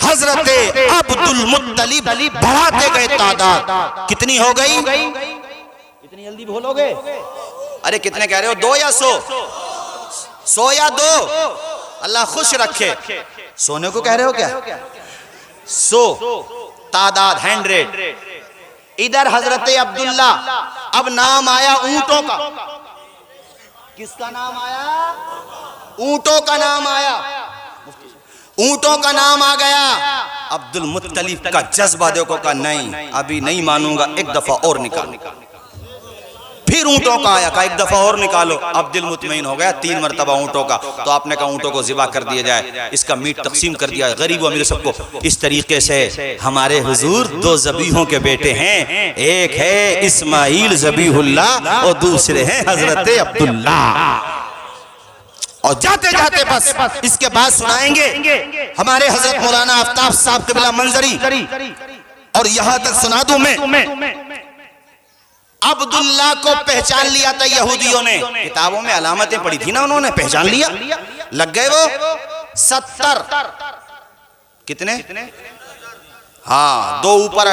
حضرت عبدالمطلب بڑھاتے گئے تعداد. کتنی ہو گئی؟ اتنی جلدی بھولو گے؟ ارے کتنے کہہ رہے ہو؟ 2 یا 100؟ 100 یا 2؟ اللہ خوش رکھے. سونے کو کہہ رہے ہو کیا؟ 100 تعداد 100. ادھر حضرت عبداللہ. اب نام آیا اونٹوں کا. کس کا نام آیا؟ اونٹوں کا نام آیا. اونٹوں کا نام آ گیا. عبدالمطلب کا جذبہ دیکھو کہ نہیں ابھی نہیں مانوں گا, ایک دفعہ اور نکالو. پھر اونٹوں کا آیا, کہا ایک دفعہ اور نکالو. اب دل مطمئن ہو گیا 3 مرتبہ اونٹوں کا. تو آپ نے کہا اونٹوں کو ذبح کر دیا جائے, اس کا میٹ تقسیم کر دیا غریب و امیر سب کو. اس طریقے سے ہمارے حضور 2 ذبیحوں کے بیٹے ہیں, ایک ہے اسماعیل ذبیح اللہ اور دوسرے ہیں حضرت عبداللہ. اور جاتے جاتے بس اس کے بعد سنائیں گے ہمارے حضرت مولانا آفتاب صاحب قبلہ منظری. اور یہاں تک سنا دوں میں, عبداللہ کو پہچان لیا تھا یہودیوں نے. کتابوں میں علامتیں پڑھی تھی نا, انہوں نے پہچان لیا. لگ گئے وہ 70. کتنے؟ ہاں 2 اوپر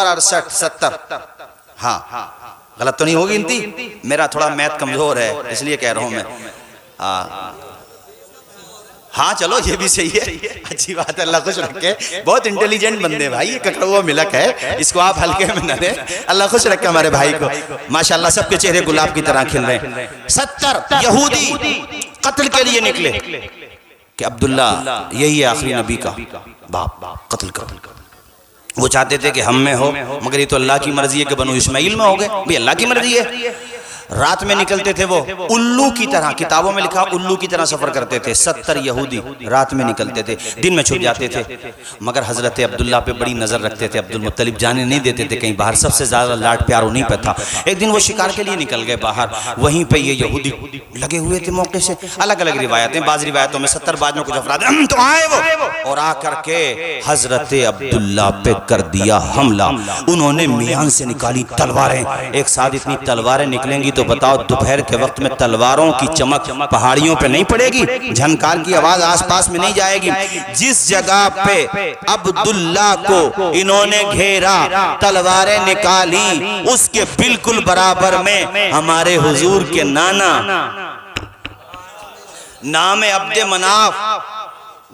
68 70. ہاں غلط تو نہیں ہوگی انتی؟ میرا تھوڑا میتھ کمزور ہے اس لیے کہہ رہا ہوں میں. ہاں چلو یہ بھی صحیح ہے, اچھی بات ہے, اللہ خوش رکھے. بہت انٹیلیجنٹ بندے بھائی, یہ ککڑا ہوا ملک ہے, اس کو آپ ہلکے میں نہ دیں. اللہ خوش رکھے ہمارے بھائی کو. ماشاءاللہ سب کے چہرے گلاب کی طرح کھل رہے ہیں. 70 یہودی قتل کے لیے نکلے کہ عبداللہ یہی ہے آخری نبی کا باپ, قتل کر. وہ چاہتے تھے کہ ہم میں ہو, مگر یہ تو اللہ کی مرضی ہے کہ بنو اسماعیل میں ہو گئے. بھی اللہ کی مرضی ہے. رات میں نکلتے تھے وہ الو کی طرح, کتابوں میں لکھا الو کی طرح سفر کرتے تھے. 70 یہودی رات میں نکلتے تھے, دن میں چھپ جاتے تھے. مگر حضرت عبداللہ پہ بڑی نظر رکھتے تھے. عبدالمطلب جانے نہیں دیتے تھے کہیں باہر, سب سے زیادہ لاڈ پیار انہیں پہ تھا. ایک دن وہ شکار کے لیے نکل گئے باہر, وہیں پہ یہ یہودی لگے ہوئے تھے موقع سے. الگ الگ روایتیں, بعض روایتوں میں 70 بعض میں کچھ افراد تو آئے وہ, اور آ کر کے حضرت عبداللہ پہ کر دیا حملہ. انہوں نے میان سے نکالی تلواریں. ایک ساتھ اتنی تلواریں نکلیں گی تو بتاؤ دوپہر کے وقت میں تلواروں کی چمک پہاڑیوں پہ نہیں پڑے گی, جھنکار کی آواز آس پاس میں نہیں جائے گی. جس جگہ پہ عبداللہ کو انہوں نے گھیرا, تلواریں نکالی, اس کے بالکل برابر میں ہمارے حضور کے نانا نام عبد مناف,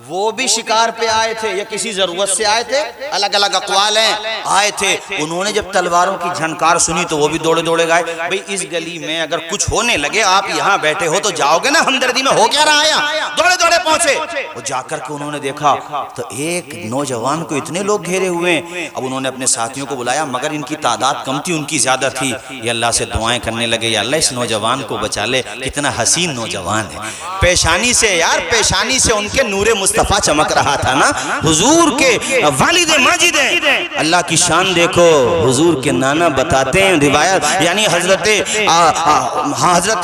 وہ بھی شکار پہ آئے تھے یا کسی ضرورت سے آئے تھے, الگ الگ اقوال ہیں, آئے تھے. انہوں نے جب تلواروں کی جھنکار سنی تو وہ بھی دوڑے دوڑے گئے. بھئی اس گلی میں اگر کچھ ہونے لگے, آپ یہاں بیٹھے ہو تو جاؤ گے نا ہمدردی میں, ہو کیا رہا ہے؟ دوڑے دوڑے پہنچے. وہ جا کر کے انہوں نے دیکھا تو ایک نوجوان کو اتنے لوگ گھیرے ہوئے ہیں. اب انہوں نے اپنے ساتھیوں کو بلایا, مگر ان کی تعداد کم تھی, ان کی زیادہ تھی. یہ اللہ سے دعائیں کرنے لگے, یا اللہ اس نوجوان کو بچا لے, کتنا حسین نوجوان ہے. پیشانی سے یار, پیشانی سے ان کے نور مصطفیٰ چمک رہا تھا نا. حضور کے والد ماجد ہیں, اللہ کی شان دیکھو. حضور کے نانا بتاتے ہیں روایت, یعنی حضرت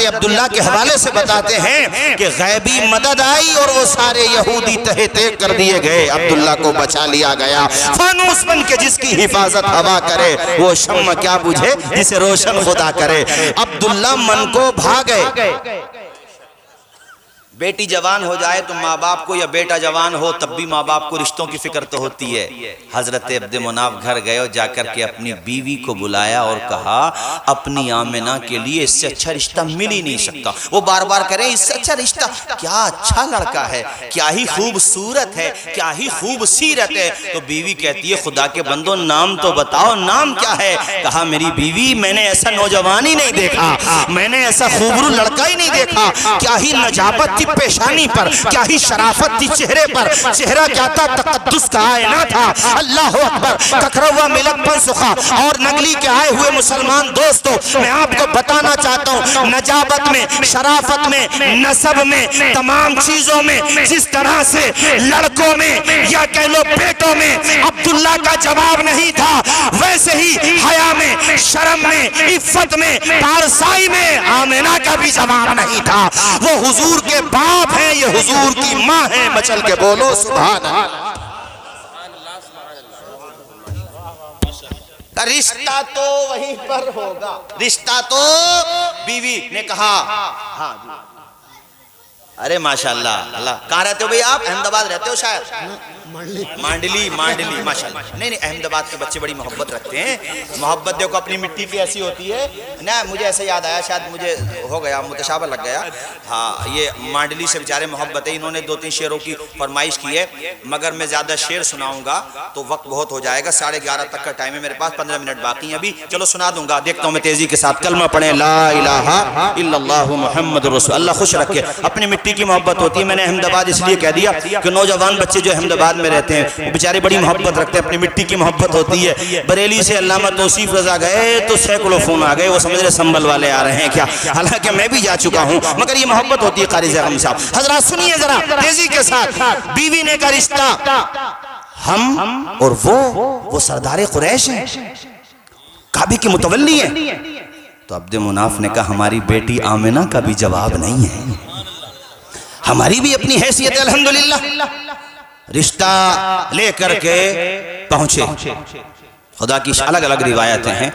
عبداللہ کے حوالے سے بتاتے ہیں کہ غیبی مدد آئی اور وہ سارے یہودی تہہ تہہ کر دیے گئے. عبداللہ کو بچا لیا گیا. فانوس بن کے جس کی حفاظت ہوا کرے, وہ شمع کیا بجھے جسے روشن خدا کرے. عبداللہ من کو بھاگے. بیٹی جوان ہو جائے تو ماں باپ کو, یا بیٹا جوان ہو تب بھی ماں باپ کو رشتوں کی فکر تو ہوتی ہے. حضرت عبد مناف گھر گئے اور جا کر کے اپنی بیوی کو بلایا اور کہا اپنی آمنہ کے لیے اس سے اچھا رشتہ مل ہی نہیں سکتا. وہ بار بار کہہ رہے ہیں اس سے اچھا رشتہ, کیا اچھا لڑکا ہے, کیا ہی خوبصورت ہے, کیا ہی خوب سیرت ہے. تو بیوی کہتی ہے خدا کے بندو نام تو بتاؤ, نام کیا ہے؟ کہا میری بیوی میں نے ایسا نوجوان ہی نہیں دیکھا, میں نے ایسا خوبرو لڑکا ہی نہیں دیکھا. کیا ہی نجابت تھی پیشانی پر, کیا ہی شرافت تھی چہرے پر, چہرہ کیا تھا تقدس کا آئینہ تھا. اللہ اکبر. ککھروا ملک پر سخا اور نگلی کے آئے ہوئے مسلمان دوستو, میں آپ کو بتانا چاہتا ہوں نجابت میں, شرافت میں, نسب میں, تمام چیزوں میں جس طرح سے لڑکوں میں یا کہہ لو بیٹوں میں عبداللہ کا جواب نہیں تھا, ویسے ہی حیا میں, شرم میں, عفت میں, پارسائی میں آمنہ کا بھی جواب نہیں تھا. وہ حضور کے باپ ہیں, یہ حضور کی ماں ہیں. مچل کے بولو سبحان اللہ. رشتہ تو وہیں پر ہوگا, رشتہ تو. بیوی نے کہا ہاں ارے ماشاءاللہ, اللہ کہاں رہتے ہو بھئی آپ؟ احمد آباد رہتے ہو شاید. مانڈلی ماشاءاللہ. نہیں احمد آباد کے بچے بڑی محبت رکھتے ہیں. محبت دیکھو اپنی مٹی کی ایسی ہوتی ہے نا. مجھے ایسے یاد آیا, شاید مجھے ہو گیا متشابہ لگ گیا. ہاں یہ مانڈلی سے بیچارے محبت ہے. انہوں نے 2-3 شعروں کی فرمائش کی ہے, مگر میں زیادہ شعر سناؤں گا تو وقت بہت ہو جائے گا. 11:30 تک کا ٹائم ہے میرے پاس, 15 منٹ باقی ہیں ابھی. چلو سنا دوں گا. دیکھتا ہوں میں تیزی کے ساتھ. کلمہ پڑھیں لا الہ الا اللہ محمد رسول اللہ. خوش رکھے. اپنی مٹی کی محبت ہوتی ہے. میں نے احمد آباد اس لیے کہہ دیا کہ نوجوان بچے جو احمد آباد میں رہتے ہیں وہ بیچارے بڑی محبت رکھتے ہیں. اپنی مٹی کی محبت ہوتی ہے. بریلی سے علامہ توصیف رضا گئے تو سینکڑوں فون آ گئے, وہ سمجھ رہے سنبل والے آ رہے ہیں کیا. حالانکہ میں بھی جا چکا ہوں, مگر یہ محبت ہوتی ہے. قاری زغم صاحب حضرات سنیے ذرا تیزی کے ساتھ. بیوی نے کا رشتہ ہم اور وہ سردار قریش ہیں, کعبے کے متولی ہیں. تو عبد مناف نے کہا ہماری بیٹی آمنہ کا بھی جواب نہیں ہے, ہماری بھی اپنی حیثیت ہے. الحمدللہ رشتہ لے کر کے پہنچے. خدا کی الگ الگ روایتیں ہیں,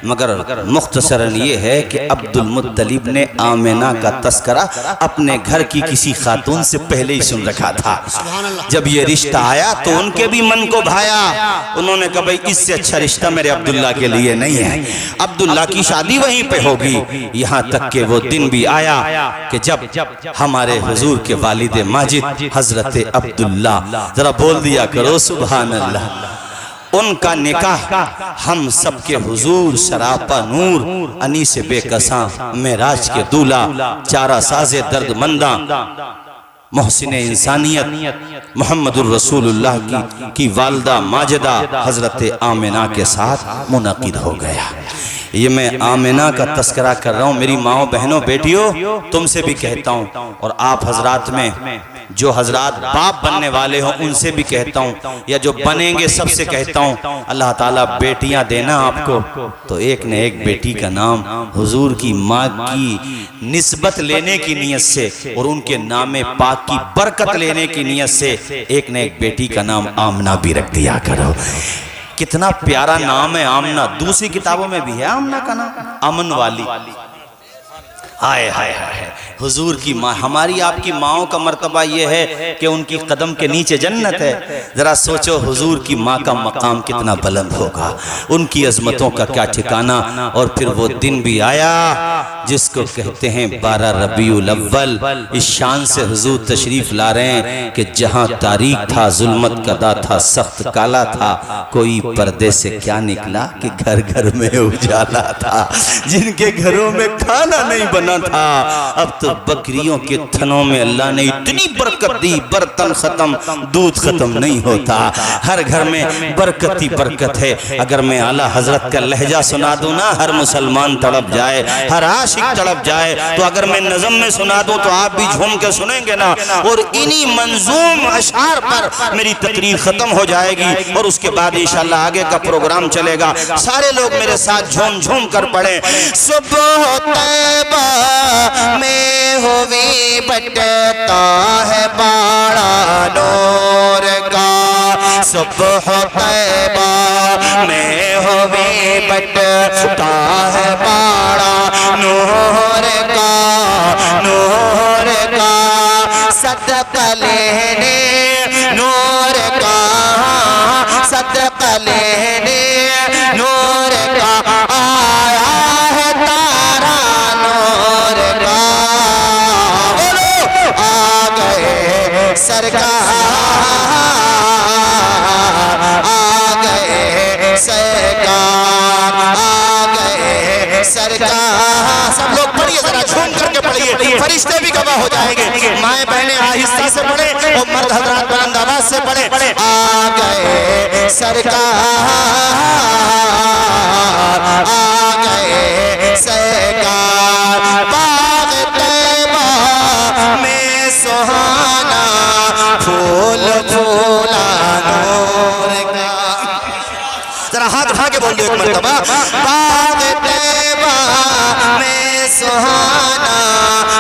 مگر مختصراً یہ ہے کہ عبد المطلب نے آمنہ کا تذکرہ اپنے گھر کی کسی خاتون سے پہلے ہی سن رکھا تھا. جب یہ رشتہ آیا تو ان کے بھی من کو بھایا. انہوں نے کہا بھئی اس سے اچھا رشتہ میرے عبداللہ کے لیے نہیں ہے. عبداللہ کی شادی وہیں پہ ہوگی. یہاں تک کہ وہ دن بھی آیا کہ جب ہمارے حضور کے والد ماجد حضرت عبداللہ, ذرا بول دیا کرو سبحان اللہ, ان کا نکاح ہم سب کے حضور سراپا نور انیس بے کساں معراج کے دولہ چارہ ساز درد منداں محسن انسانیت محمد الرسول اللہ کی والدہ ماجدہ حضرت آمنہ کے ساتھ منعقد ہو گیا. یہ میں آمنہ کا تذکرہ کر رہا ہوں. میری ماؤں بہنوں بیٹیوں تم سے بھی کہتا ہوں, اور آپ حضرات میں جو حضرات باپ بننے والے ہوں ان سے بھی کہتا ہوں, یا جو بنیں گے سب سے کہتا ہوں, اللہ تعالیٰ بیٹیاں دینا آپ کو تو ایک نہ ایک بیٹی کا نام حضور کی ماں کی نسبت لینے کی نیت سے اور ان کے نام پاک کی برکت لینے کی نیت سے ایک نہ ایک بیٹی کا نام آمنہ بھی رکھ دیا کرو. کتنا پیارا نام ہے آمنہ. دوسری کتابوں میں بھی ہے آمنہ کا نام, امن والی. ہائے ہائے ہائے, حضور کی ماں. ہماری آپ کی ماؤں کا مرتبہ یہ ہے کہ ان کی قدم کے نیچے جنت ہے. ذرا سوچو حضور کی ماں کا مقام کتنا بلند ہوگا, ان کی عظمتوں کا کیا ٹھکانہ. اور پھر وہ دن بھی آیا جس کو کہتے ہیں 12 ربیع الاول. اس شان سے حضور تشریف لا رہے ہیں کہ جہاں تاریک تھا, ظلمت کدا تھا, سخت کالا تھا, کوئی پردے سے کیا نکلا کہ گھر گھر میں اجالا تھا. جن کے گھروں میں کھانا نہیں بنا تھا, اب تو بکریوں کے تھنوں میں اللہ نے اتنی برکت دی, برتن ختم, دودھ ختم نہیں ہوتا. ہر گھر میں برکت ہی برکت ہے. اگر میں اعلیٰ حضرت کا لہجہ سنا دوں نا, ہر مسلمان تڑپ جائے, ہر عاشق تڑپ جائے. تو اگر میں نظم میں سنا دوں تو آپ بھی جھوم کے سنیں گے نا, اور انہی منظوم اشعار پر میری تقریر ختم ہو جائے گی, اور اس کے بعد انشاءاللہ آگے کا پروگرام چلے گا. سارے لوگ میرے ساتھ جھوم جھوم کر پڑھیں. صبح طیبہ میں ہوئی بٹتا ہے باڑا نور کا, صبح طیبہ میں ہوئی بٹتا ہے باڑا نور کا, نور کا صدقہ لینے, نور کا صدقہ لینے, نور کا آیا ہے تارا, نور کا بولو آ گئے سرکار, آ گئے سرکار, آ گئے سرکار. سب لوگ پڑھیے, ذرا جھوم کر کے پڑھیے, فرشتے بھی گواہ ہو جائیں گے. مائیں بہنیں آہستہ سے پڑھیں اور مرد حضرات بلند آواز سے پڑھیں. آ گئے سرکار, آ گئے سرکار, باغ طیبہ میں سہانا پھول پھولا نور کا. ذرا ہاتھ اٹھا کے بول دو ایک مرتبہ, باغ طیبہ میں سہانا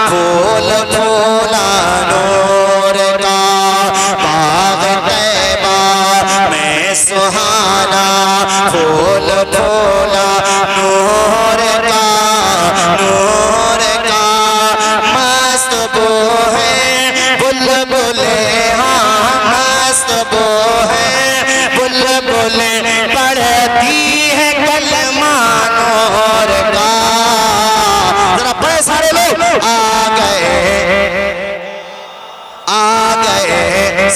پھول پھولا نور کا, باغ طیبہ میں سہانا پھول پھولا نور کا, نور کا مست بو ہے بلبلے, ہاں مست بو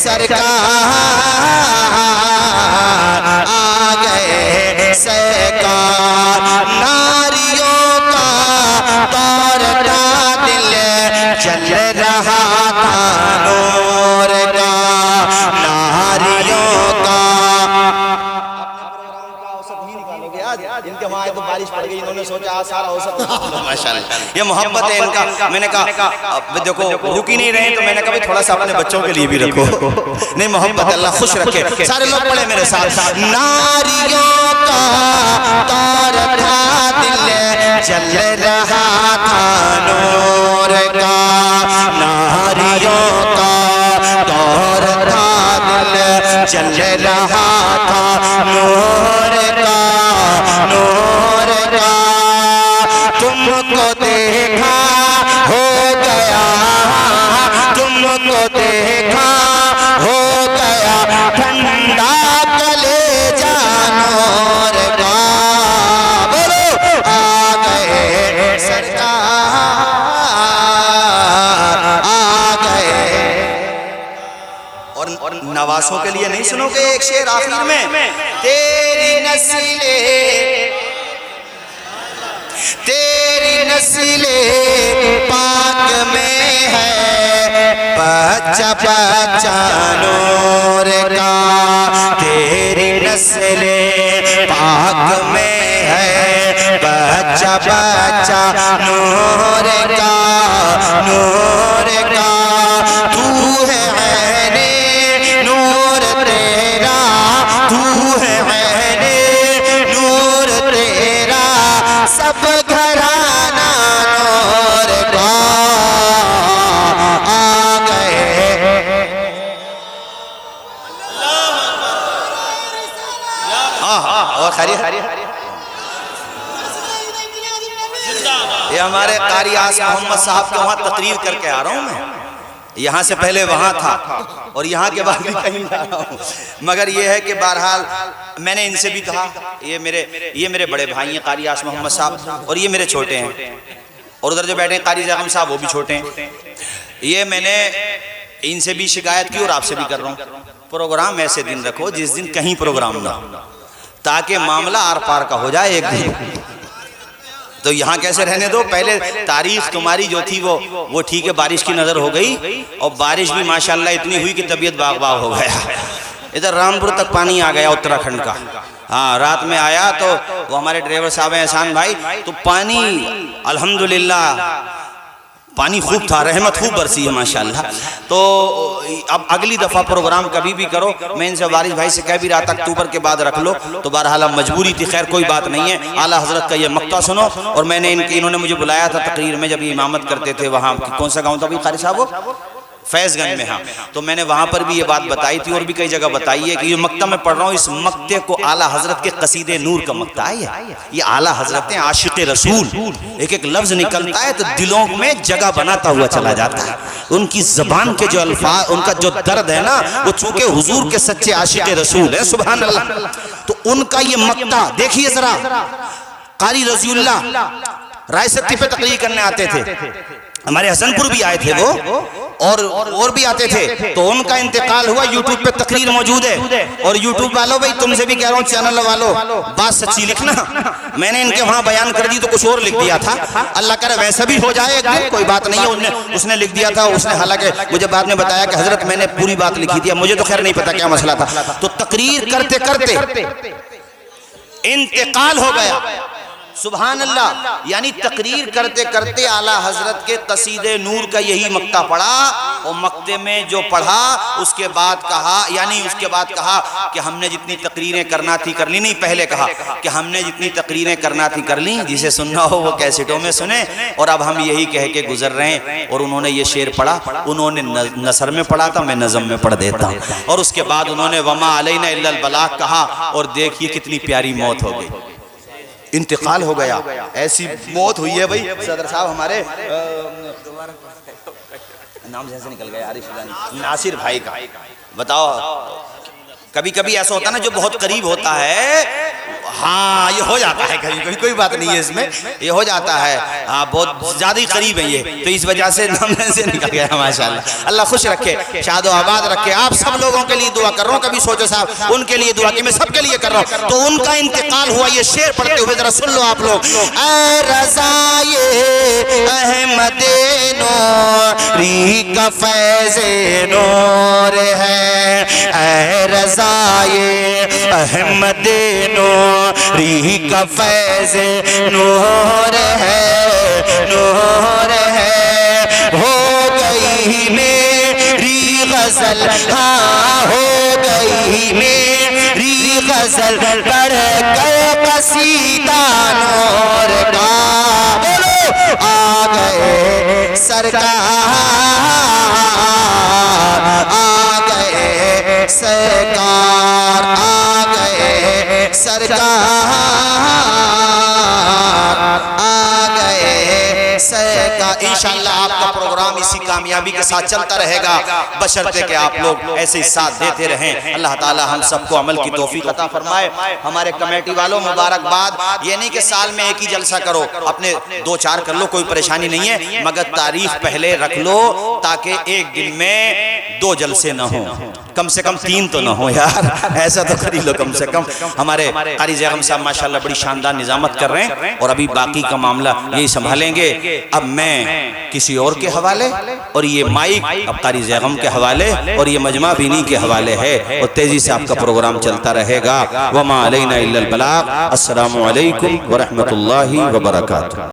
سرکار آ گئے سرکار ناریوں کا دور تھا دل چل رہا تھا نور کا ناریوں کا ان کے وہاں تو بارش پڑ گئی انہوں نے سوچا سارا ہو سکتا ماشاءاللہ یہ محبت ہے ان کا میں نے کہا دیکھو رک ہی نہیں رہے تو میں نے کہا تھوڑا سا اپنے بچوں کے لیے بھی رکھو نہیں محبت اللہ خوش رکھے سارے لوگ پڑھے میرے ساتھ ناریوں کا دور تھا دل چل رہا تھا نور کا ناریوں کا دور تھا دل چل رہا تھا نور کا نور کا تم کو دیکھا ہو گیا تم کو دیکھا ہو گیا ٹھنڈا کلیجہ نور کا بولو آ گئے سرکار آ گئے اور نواسوں کے لیے نہیں سنو گے ایک شعر آخر میں تیری نسل پاک میں ہے بچہ بچہ نور کا تیری نسل پاک میں ہے بچہ بچہ نور کا نور کا تو ہے عین نور تیرا تو ہے عین نور تیرا سب گھرانہ نور کا آ گئے اور خیریت یہ ہمارے قاری آس محمد صاحب کے وہاں تقریر کر کے آ رہا ہوں میں یہاں سے پہلے وہاں تھا اور یہاں کے بعد بھی کہیں جا رہا ہوں مگر یہ ہے کہ بہرحال میں نے ان سے بھی کہا یہ میرے بڑے بھائی ہیں قاری آس محمد صاحب اور یہ میرے چھوٹے ہیں اور ادھر جو بیٹھے ہیں قاری زاغم صاحب وہ بھی چھوٹے ہیں یہ میں نے ان سے بھی شکایت کی اور آپ سے بھی کر رہا ہوں پروگرام ایسے دن رکھو جس دن کہیں پروگرام نہ ہو تاکہ معاملہ آر پار کا ہو جائے ایک دن تو یہاں کیسے رہنے دو پہلے تاریخ تمہاری جو تھی وہ ٹھیک ہے بارش کی نظر ہو گئی اور بارش بھی ماشاءاللہ اتنی ہوئی کہ طبیعت باغ باغ ہو گیا ادھر رامپور تک پانی آ گیا اتراکھنڈ کا ہاں رات میں آیا تو وہ ہمارے ڈرائیور صاحب ہیں احسان بھائی تو پانی الحمدللہ پانی خوب تھا رحمت خوب برسی ہے ماشاءاللہ تو اب اگلی دفعہ پروگرام کبھی بھی کرو میں ان سے وارث بھائی سے کہہ بھی رہا تھا اکتوبر کے بعد رکھ لو تو بہرحال مجبوری تھی خیر کوئی بات نہیں ہے اعلیٰ حضرت کا یہ مقطع سنو اور میں نے انہوں نے مجھے بلایا تھا تقریر میں جب یہ امامت کرتے تھے وہاں کون سا گاؤں تھا بھی قاری صاحب فیض گنج میں ہاں تو میں نے وہاں پر بھی یہ بات بتائی تھی اور بھی کئی جگہ بتائی ہے کہ یہ مقطع میں پڑھ رہا ہوں اس مقطع کو اعلیٰ حضرت کے قصیدے نور کا مقطع ہے یہ اعلیٰ حضرت ہیں عاشق رسول ایک ایک لفظ نکلتا ہے تو دلوں میں جگہ بناتا ہوا چلا جاتا ہے ان کی زبان کے جو الفاظ ان کا جو درد ہے نا وہ چونکہ حضور کے سچے عاشق رسول ہیں سبحان اللہ تو ان کا یہ مقطع دیکھیے ذرا قاری رضی اللہ رائے ستی پہ تقریر کرنے آتے تھے ہمارے حسن پور بھی آئے تھے وہ اور بھی آتے تھے تو ان کا انتقال ہوا یوٹیوب پہ تقریر موجود ہے اور یوٹیوب والوں بھائی تم سے بھی کہہ رہا ہوں چینل والوں بات سچی لکھنا میں نے ان کے وہاں بیان کر دی تو کچھ اور لکھ دیا تھا اللہ کرے ویسا بھی ہو جائے کوئی بات نہیں ہے اس نے لکھ دیا تھا اس نے حالانکہ مجھے بعد میں بتایا کہ حضرت میں نے پوری بات لکھی تھی مجھے تو خیر نہیں پتا کیا مسئلہ تھا تو تقریر کرتے کرتے انتقال ہو گیا سبحان اللہ یعنی تقریر کرتے کرتے اعلیٰ حضرت کے قصیدے نور کا یہی مقطع پڑھا اور مقطع میں جو پڑھا اس کے بعد کہا کہ ہم نے جتنی تقریریں کرنا تھی کر لی نہیں پہلے کہا کہ ہم نے جتنی تقریریں کرنا تھی کر لی جسے سننا ہو وہ کیسٹوں میں سنے اور اب ہم یہی کہہ کے گزر رہے ہیں اور انہوں نے یہ شعر پڑھا انہوں نے نثر میں پڑھا تھا میں نظم میں پڑھ دیتا ہوں اور اس کے بعد انہوں نے وما علینا الا البلاغ کہا اور دیکھیے کتنی پیاری موت ہو گئی انتقال ہو گیا ایسی موت ہوئی ہے بھائی صدر صاحب ہمارے نام سے نکل گیا ناصر بھائی کا بتاؤ کبھی کبھی ایسا ہوتا ہے نا جو بہت قریب ہوتا ہے ہاں یہ ہو جاتا ہے کبھی کبھی، کوئی بات نہیں ہے اس میں، یہ ہو جاتا ہے، ہاں بہت زیادہ ہی قریب ہے یہ، تو اس وجہ سے نام سے نکل گیا ماشاءاللہ۔ اللہ خوش رکھے، شاد و آباد رکھے۔ آپ سب لوگوں کے لیے دعا کر رہا ہوں، کبھی سوچو صاحب ان کے لیے دعا کہ میں سب کے لیے کر رہا ہوں، تو ان کا انتقال ہوا، یہ شعر پڑھتے ہوئے ذرا سن لو آپ لوگ۔ اے رضائے احمد نوری کا فیض نور ہے، اے رضائے احمد نوری کا فیض نور ہے، نور ہے۔ ہو گئی میری غزل، ہاں ہو گئی میری غزل، پڑھ کر قصیدہ نور کا، بولو آ گئے سرکار، آ گئے سرکار، آ گئے سرکار، آ گئے سرکار۔ انشاءاللہ آپ کا پروگرام اسی کامیابی کے ساتھ چلتا رہے گا، بشرطے کہ آپ لوگ ایسے ہی ساتھ دیتے رہیں۔ اللہ تعالی ہم سب کو عمل کی توفیق عطا فرمائے۔ ہمارے کمیٹی والوں مبارکباد، یہ نہیں کہ سال میں ایک ہی جلسہ کرو، اپنے دو چار کر لو، کوئی پریشانی نہیں ہے، مگر تاریخ پہلے رکھ لو تاکہ ایک دن میں 2 جلسے نہ ہوں، کم سے کم 3 تو نہ ہو یار، ایسا تو کر ہی لو کم سے کم۔ ہمارے قاری زیغم صاحب ماشاءاللہ بڑی شاندار نظامت کر رہے ہیں، اور ابھی باقی کا معاملہ یہی سنبھالیں گے۔ اب میں کسی اور کے حوالے، اور یہ مائک اب قاری زیغم کے حوالے، اور یہ مجمع بینی کے حوالے ہے، اور تیزی سے آپ کا پروگرام چلتا رہے گا۔ وما علینا الا البلاغ۔ السلام علیکم ورحمۃ اللہ وبرکاتہ۔